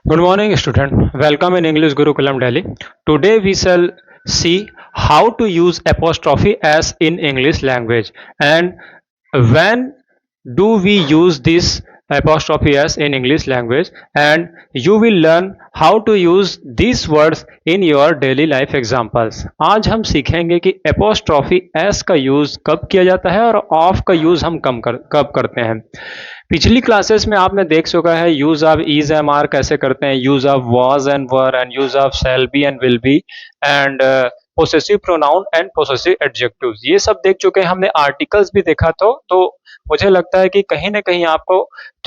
Good morning, student. Welcome in English Gurukulam Delhi. Today we shall see how to use apostrophe s in English language and when do we use this apostrophe s in English language, and you will learn how to use these words in your daily life examples. आज हम सीखेंगे कि apostrophe s का use कब किया जाता है और ऑफ का यूज हम कब करते हैं। पिछली क्लासेस में आपने देख चुका है use of is am are कैसे करते हैं, use of was and were and use of shall be and will be and possessive pronoun and possessive adjectives, ये सब देख चुके हैं। हमने आर्टिकल्स भी देखा तो मुझे लगता है कि कहीं ना कहीं आपको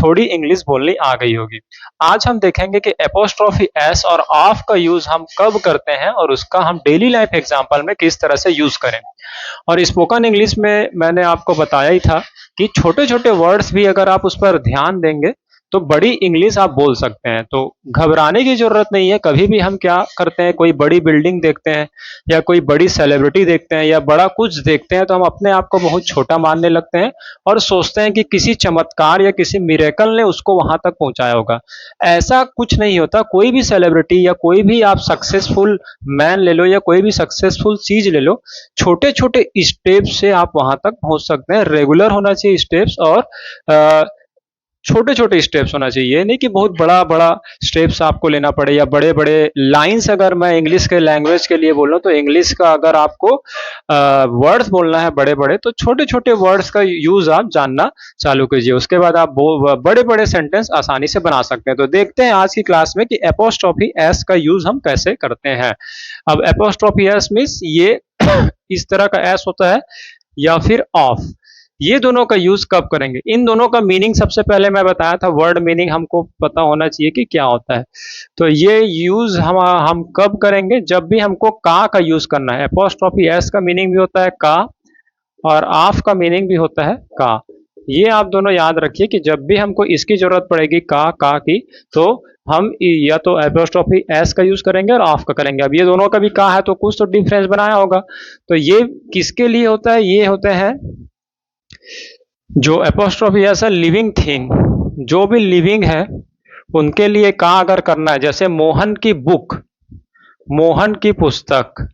थोड़ी इंग्लिश बोलनी आ गई होगी। आज हम देखेंगे कि एपोस्ट्रोफी एस और ऑफ का यूज हम कब करते हैं और उसका हम डेली लाइफ एग्जांपल में किस तरह से यूज करें। और स्पोकन इंग्लिश में मैंने आपको बताया ही था कि छोटे छोटे वर्ड्स भी अगर आप उस पर ध्यान देंगे तो बड़ी इंग्लिश आप बोल सकते हैं। तो घबराने की जरूरत नहीं है। कभी भी हम क्या करते हैं, कोई बड़ी बिल्डिंग देखते हैं या कोई बड़ी सेलिब्रिटी देखते हैं या बड़ा कुछ देखते हैं तो हम अपने आप को बहुत छोटा मानने लगते हैं और सोचते हैं कि किसी चमत्कार या किसी मिरेकल ने उसको वहां तक पहुंचाया होगा। ऐसा कुछ नहीं होता। कोई भी सेलिब्रिटी या कोई भी आप सक्सेसफुल मैन ले लो या कोई भी सक्सेसफुल चीज ले लो, छोटे छोटे स्टेप्स से आप वहां तक पहुंच सकते हैं। रेगुलर होना चाहिए स्टेप्स और छोटे छोटे स्टेप्स होना चाहिए। ये नहीं कि बहुत बड़ा बड़ा स्टेप्स आपको लेना पड़े या बड़े बड़े लाइंस। अगर मैं इंग्लिश के लैंग्वेज के लिए बोलूं तो इंग्लिश का अगर आपको वर्ड्स बोलना है बड़े बड़े, तो छोटे छोटे वर्ड्स का यूज आप जानना चालू कीजिए। उसके बाद आप बड़े बड़े सेंटेंस आसानी से बना सकते हैं। तो देखते हैं आज की क्लास में कि एपोस्ट्रोफी एस का यूज हम कैसे करते हैं। अब एपोस्ट्रोफी एस मीन्स ये इस तरह का एस होता है या फिर ऑफ, ये दोनों का यूज कब करेंगे। इन दोनों का मीनिंग सबसे पहले मैं बताया था, वर्ड मीनिंग हमको पता होना चाहिए कि क्या होता है। तो ये यूज हम कब करेंगे, जब भी हमको का यूज करना है। एपोस्ट्रोफी एस का मीनिंग भी होता है का और ऑफ का मीनिंग भी होता है का। ये आप दोनों याद रखिए कि जब भी हमको इसकी जरूरत पड़ेगी का की, तो हम या तो एपोस्ट्रोफी एस का यूज करेंगे और ऑफ का करेंगे। अब ये दोनों का भी का है तो कुछ तो डिफरेंस बनाया होगा। तो ये किसके लिए होता है, ये होते हैं जो एपोस्ट्रोफी ऐसा लिविंग थिंग, जो भी लिविंग है उनके लिए का अगर करना है। जैसे मोहन की बुक, मोहन की पुस्तक,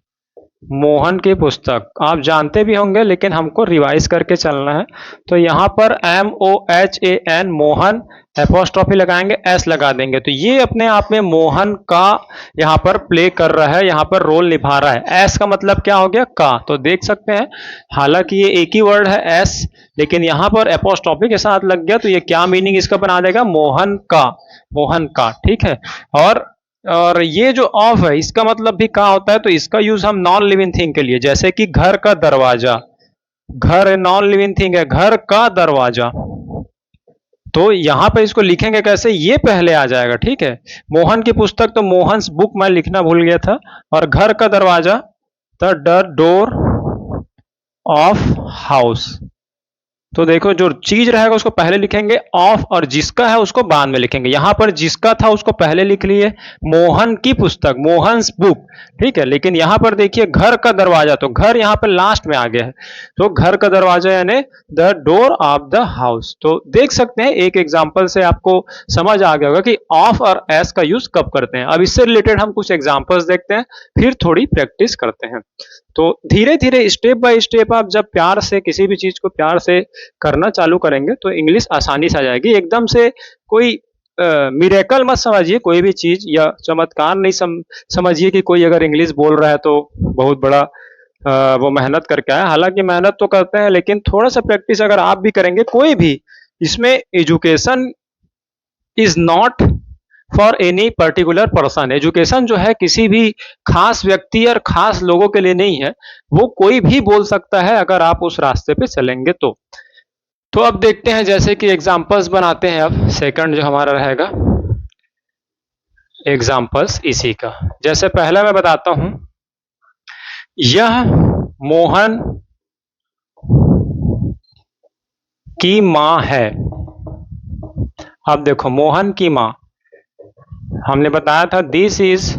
मोहन की पुस्तक आप जानते भी होंगे लेकिन हमको रिवाइज करके चलना है। तो यहाँ पर MOHAN मोहन, एपोस्ट्रोफी लगाएंगे, एस लगा देंगे। तो ये अपने आप में मोहन का यहाँ पर प्ले कर रहा है, यहाँ पर रोल निभा रहा है। एस का मतलब क्या हो गया, का। तो देख सकते हैं हालांकि ये एक ही वर्ड है एस, लेकिन यहाँ पर एपोस्ट्रोफी के साथ लग गया तो ये क्या मीनिंग इसका बना देगा, मोहन का, मोहन का। ठीक है। और ये जो ऑफ है इसका मतलब भी का होता है। तो इसका यूज हम नॉन लिविंग थिंग के लिए, जैसे कि घर का दरवाजा, घर नॉन लिविंग थिंग है, घर का दरवाजा। तो यहां पे इसको लिखेंगे कैसे, ये पहले आ जाएगा। ठीक है। मोहन की पुस्तक तो मोहन्स बुक मैं लिखना भूल गया था, और घर का दरवाजा द डोर ऑफ हाउस। तो देखो जो चीज रहेगा उसको पहले लिखेंगे ऑफ, और जिसका है उसको बाद में लिखेंगे। यहां पर जिसका था उसको पहले लिख लिए, मोहन की पुस्तक, मोहन्स बुक। ठीक है। लेकिन यहां पर देखिए घर का दरवाजा, तो घर यहां पर लास्ट में आ गया है। तो घर का दरवाजा यानी the door of the house. तो देख सकते हैं एक एग्जाम्पल से आपको समझ आ गया होगा कि ऑफ और एस का यूज कब करते हैं। अब इससे रिलेटेड हम कुछ एग्जाम्पल्स देखते हैं, फिर थोड़ी प्रैक्टिस करते हैं। तो धीरे धीरे स्टेप बाय स्टेप आप जब प्यार से किसी भी चीज को प्यार से करना चालू करेंगे तो इंग्लिश आसानी से आ जाएगी। एकदम से कोई मिरेकल मत समझिए, कोई भी चीज या चमत्कार नहीं समझिए कि कोई अगर इंग्लिश बोल रहा है तो बहुत बड़ा वो मेहनत करके आया। हालांकि मेहनत तो करते हैं लेकिन थोड़ा सा प्रैक्टिस अगर आप भी करेंगे, कोई भी, इसमें education is not for any particular person. Education जो है किसी भी खास व्यक्ति और खास लोगों के लिए नहीं है, वो कोई भी बोल सकता है अगर आप उस रास्ते पे चलेंगे तो अब देखते हैं, जैसे कि एग्जांपल्स बनाते हैं। अब सेकंड जो हमारा रहेगा एग्जांपल्स इसी का। जैसे पहला मैं बताता हूं, यह मोहन की मां है। अब देखो मोहन की मां, हमने बताया था दिस इज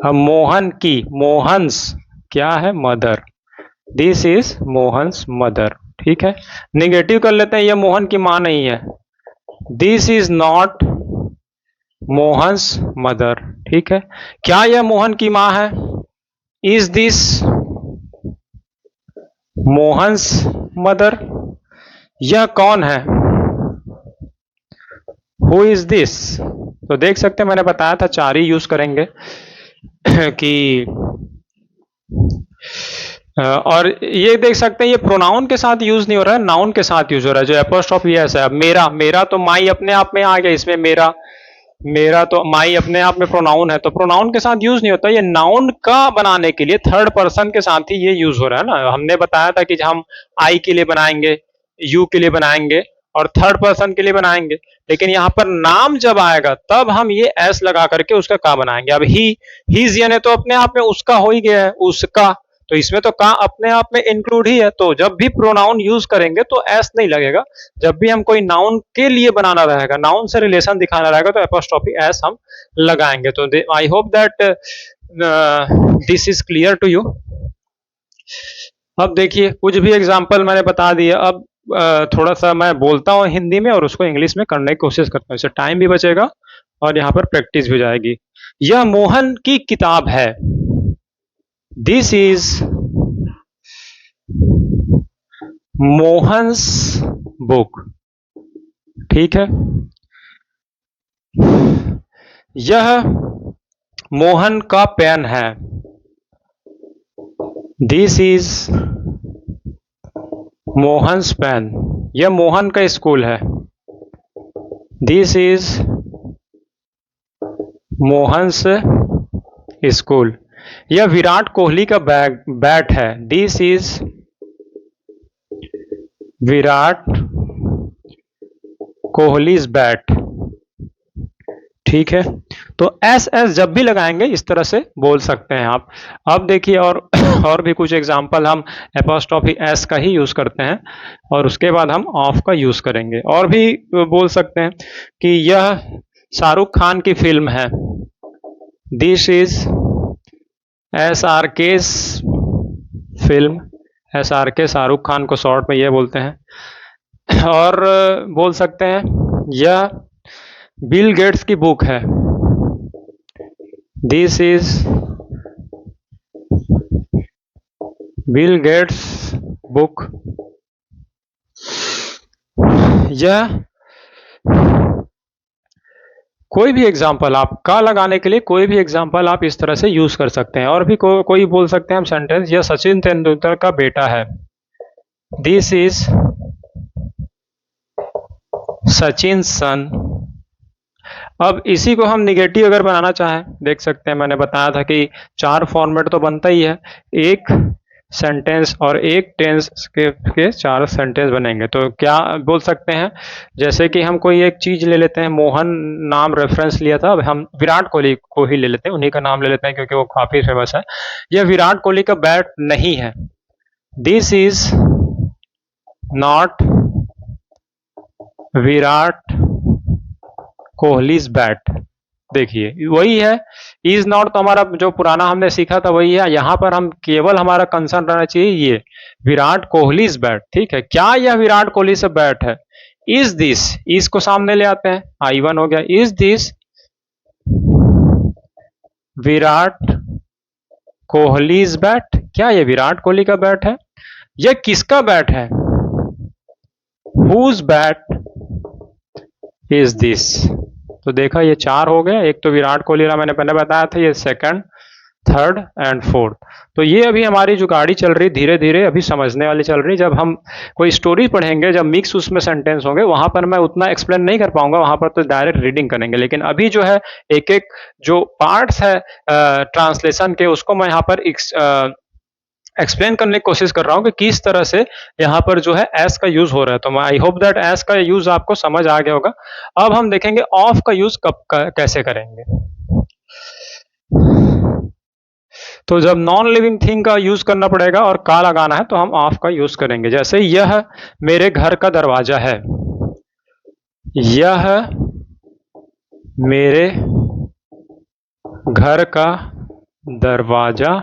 मोहन की, मोहन्स क्या है, mother. This is Mohan's mother. ठीक है। निगेटिव कर लेते हैं, यह मोहन की मां नहीं है। This is not Mohan's mother. ठीक है, क्या यह मोहन की माँ है? Is this Mohan's mother? यह कौन है? Who is this? तो देख सकते हैं, मैंने बताया था चार ही यूज करेंगे कि और ये देख सकते हैं ये प्रोनाउन के साथ यूज नहीं हो रहा है, नाउन के साथ यूज हो रहा है। जो एपोस्ट्रोफी है ऐसा, मेरा, मेरा तो माई अपने आप में आ गया इसमें, मेरा, मेरा तो माई अपने आप में प्रोनाउन है, तो प्रोनाउन के साथ यूज नहीं होता। ये नाउन का बनाने के लिए थर्ड पर्सन के साथ ही ये यूज हो रहा है ना। हमने बताया था कि हम आई के लिए बनाएंगे, यू के लिए बनाएंगे और थर्ड पर्सन के लिए बनाएंगे, लेकिन यहाँ पर नाम जब आएगा तब हम ये एस लगा करके उसका का बनाएंगे। अब ही, हीज यानी तो अपने आप में उसका हो ही गया है, उसका, तो इसमें तो का अपने आप में इंक्लूड ही है। तो जब भी प्रोनाउन यूज करेंगे तो एस नहीं लगेगा। जब भी हम कोई नाउन के लिए बनाना रहेगा, नाउन से रिलेशन दिखाना रहेगा, तो एपोस्ट्रोफी एस हम लगाएंगे। तो I hope that this is clear to you. अब देखिए कुछ भी एग्जांपल मैंने बता दिया। अब थोड़ा सा मैं बोलता हूँ हिंदी में और उसको इंग्लिश में करने की कोशिश करता हूँ, इससे टाइम भी बचेगा और यहाँ पर प्रैक्टिस भी हो जाएगी। यह मोहन की किताब है। This is Mohan's book. ठीक है, यह मोहन का पेन है। This is Mohan's pen. यह मोहन का स्कूल है। This is Mohan's school. यह विराट कोहली का बैट है। This is Virat Kohli's bat. ठीक है, तो एस एस जब भी लगाएंगे इस तरह से बोल सकते हैं आप। अब देखिए और भी कुछ एग्जांपल हम एपोस्ट्रोफी एस का ही यूज करते हैं और उसके बाद हम ऑफ का यूज करेंगे। और भी बोल सकते हैं कि यह शाहरुख खान की फिल्म है। दिस इज एस आर के फिल्म। एस आर के शाहरुख खान को शॉर्ट में ये बोलते हैं। और बोल सकते हैं यह बिल गेट्स की बुक है। This is Bill Gates book. यह कोई भी एग्जाम्पल आप का लगाने के लिए कोई भी एग्जाम्पल आप इस तरह से यूज कर सकते हैं। और भी कोई बोल सकते हैं हम सेंटेंस, यह सचिन तेंदुलकर का बेटा है। दिस इज सचिन सन। अब इसी को हम निगेटिव अगर बनाना चाहें, देख सकते हैं मैंने बताया था कि चार फॉर्मेट तो बनता ही है, एक सेंटेंस और एक टेंस के चार सेंटेंस बनेंगे। तो क्या बोल सकते हैं, जैसे कि हम कोई एक चीज ले लेते हैं, मोहन नाम रेफरेंस लिया था, अब हम विराट कोहली को ही ले लेते हैं, उन्हीं का नाम ले लेते हैं क्योंकि वो काफी फेमस है। यह विराट कोहली का बैट नहीं है। This is not Virat Kohli's bat. देखिए वही है, इज नॉट तो हमारा जो पुराना हमने सीखा था वही है। यहां पर हम केवल हमारा कंसर्न रहना चाहिए ये विराट कोहलीज बैट। ठीक है, क्या यह विराट कोहली से बैट है? इज दिस, इस को सामने ले आते हैं, I1 हो गया। Is this Virat Kohli's bat? क्या यह विराट कोहली का बैट है? यह किसका बैट है? Whose bat is this? तो देखा ये चार हो गए, एक तो विराट कोहली का मैंने पहले बताया था, ये सेकंड, थर्ड एंड फोर्थ। तो ये अभी हमारी जो गाड़ी चल रही धीरे धीरे अभी समझने वाली चल रही। जब हम कोई स्टोरी पढ़ेंगे, जब मिक्स उसमें सेंटेंस होंगे, वहां पर मैं उतना एक्सप्लेन नहीं कर पाऊंगा, वहां पर तो डायरेक्ट रीडिंग करेंगे। लेकिन अभी जो है एक एक जो पार्ट्स है ट्रांसलेशन के, उसको मैं यहाँ पर एक्सप्लेन करने की कोशिश कर रहा हूँ कि किस तरह से यहाँ पर जो है एस का यूज हो रहा है। तो मैं आई होप दैट एस का यूज आपको समझ आ गया होगा। अब हम देखेंगे ऑफ का यूज कैसे करेंगे। तो जब नॉन लिविंग थिंग का यूज करना पड़ेगा और का लगाना है तो हम ऑफ का यूज करेंगे। जैसे यह मेरे घर का दरवाजा है। यह मेरे घर का दरवाजा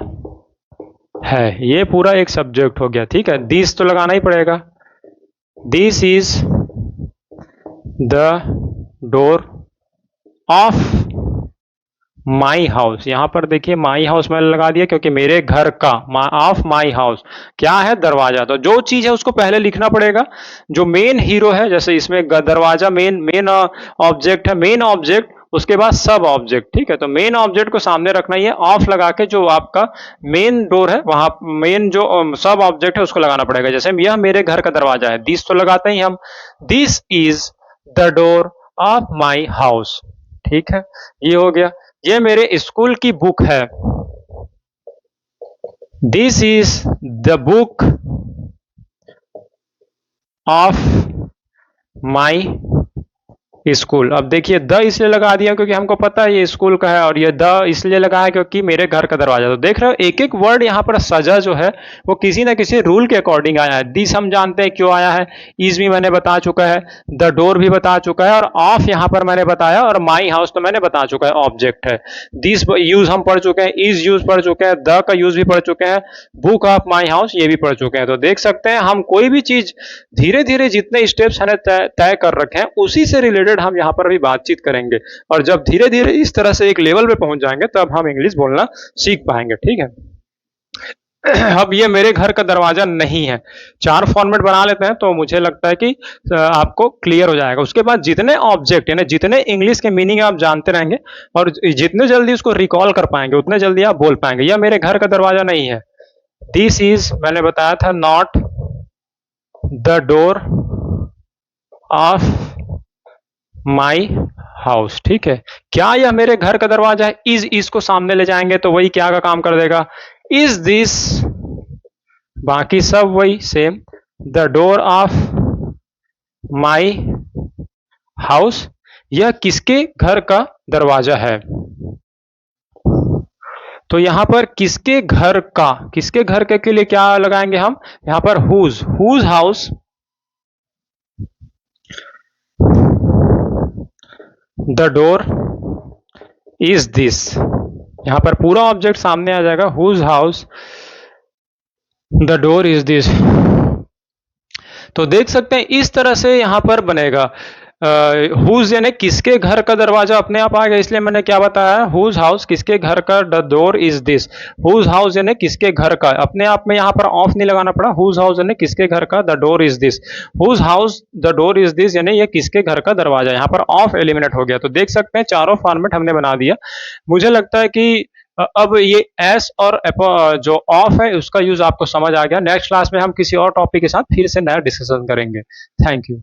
है, ये पूरा एक सब्जेक्ट हो गया। ठीक है, दिस तो लगाना ही पड़ेगा। This is the door of my house. यहां पर देखिए माई हाउस मैंने लगा दिया क्योंकि मेरे घर का, ऑफ माई हाउस क्या है, दरवाजा। तो जो चीज है उसको पहले लिखना पड़ेगा। जो मेन हीरो है, जैसे इसमें दरवाजा मेन मेन ऑब्जेक्ट है, मेन ऑब्जेक्ट, उसके बाद सब ऑब्जेक्ट। ठीक है, तो मेन ऑब्जेक्ट को सामने रखना ही है, ऑफ लगा के जो आपका मेन डोर है वहां मेन जो सब ऑब्जेक्ट है उसको लगाना पड़ेगा। जैसे यह मेरे घर का दरवाजा है, दिस तो लगाते ही हम, this is the door of my house. ठीक है, ये हो गया। ये मेरे स्कूल की बुक है, this is the book of my school. अब देखिए द इसलिए लगा दिया क्योंकि हमको पता है ये स्कूल का है, और ये द इसलिए लगा है क्योंकि मेरे घर का दरवाजा। तो देख रहे हो एक एक वर्ड यहाँ पर सजा जो है वो किसी ना किसी रूल के अकॉर्डिंग आया है। दिस हम जानते हैं क्यों आया है, इज भी मैंने बता चुका है, द डोर भी बता चुका है, और ऑफ यहाँ पर मैंने बताया, और माई हाउस तो मैंने बता चुका है ऑब्जेक्ट है। दिस यूज हम पढ़ चुके हैं, इज यूज पढ़ चुके हैं, द का यूज भी पढ़ चुके हैं, बुक ऑफ माई हाउस ये भी पढ़ चुके हैं। तो देख सकते हैं हम कोई भी चीज धीरे धीरे जितने स्टेप्स हमने तय कर रखे हैं उसी से रिलेटेड हम यहाँ पर भी बातचीत करेंगे, और जब धीरे धीरे इस तरह से एक लेवल पे पहुंच जाएंगे तब हम इंग्लिश बोलना सीख पाएंगे। ठीक है, अब ये मेरे घर का दरवाजा नहीं है, चार फॉर्मेट बना लेते हैं तो मुझे लगता है कि आपको क्लियर हो जाएगा। उसके बाद जितने ऑब्जेक्ट यानी जितने इंग्लिश के मीनिंग आप जानते रहेंगे और जितने जल्दी उसको रिकॉल कर पाएंगे उतने जल्दी आप बोल पाएंगे। यह मेरे घर का दरवाजा नहीं है, दिस इज मैंने बताया था not the door of my house. ठीक है, क्या यह मेरे घर का दरवाजा है, इज इसको सामने ले जाएंगे तो वही क्या का काम कर देगा, इज दिस, बाकी सब वही same, the door of my house, यह किसके घर का दरवाजा है। तो यहां पर किसके घर का, किसके घर के लिए क्या लगाएंगे हम, यहां पर whose house, the door is this. यहां पर पूरा ऑब्जेक्ट सामने आ जाएगा, whose house the door is this. तो देख सकते हैं इस तरह से यहां पर बनेगा। हुज यानी किसके घर का दरवाजा अपने आप आ गया, इसलिए मैंने क्या बताया, हुज हाउस किसके घर का, the door is this. Whose house यानी किसके घर का, अपने आप में यहां पर ऑफ नहीं लगाना पड़ा, हुज हाउस यानी किसके घर का, the door is this. Whose house the door is this यानी ये किसके घर का दरवाजा, यहां पर ऑफ एलिमिनेट हो गया। तो देख सकते हैं चारों फॉर्मेट हमने बना दिया। मुझे लगता है कि अब ये एस और जो ऑफ है उसका यूज आपको समझ आ गया। नेक्स्ट क्लास में हम किसी और टॉपिक के साथ फिर से नया डिस्कशन करेंगे। Thank you.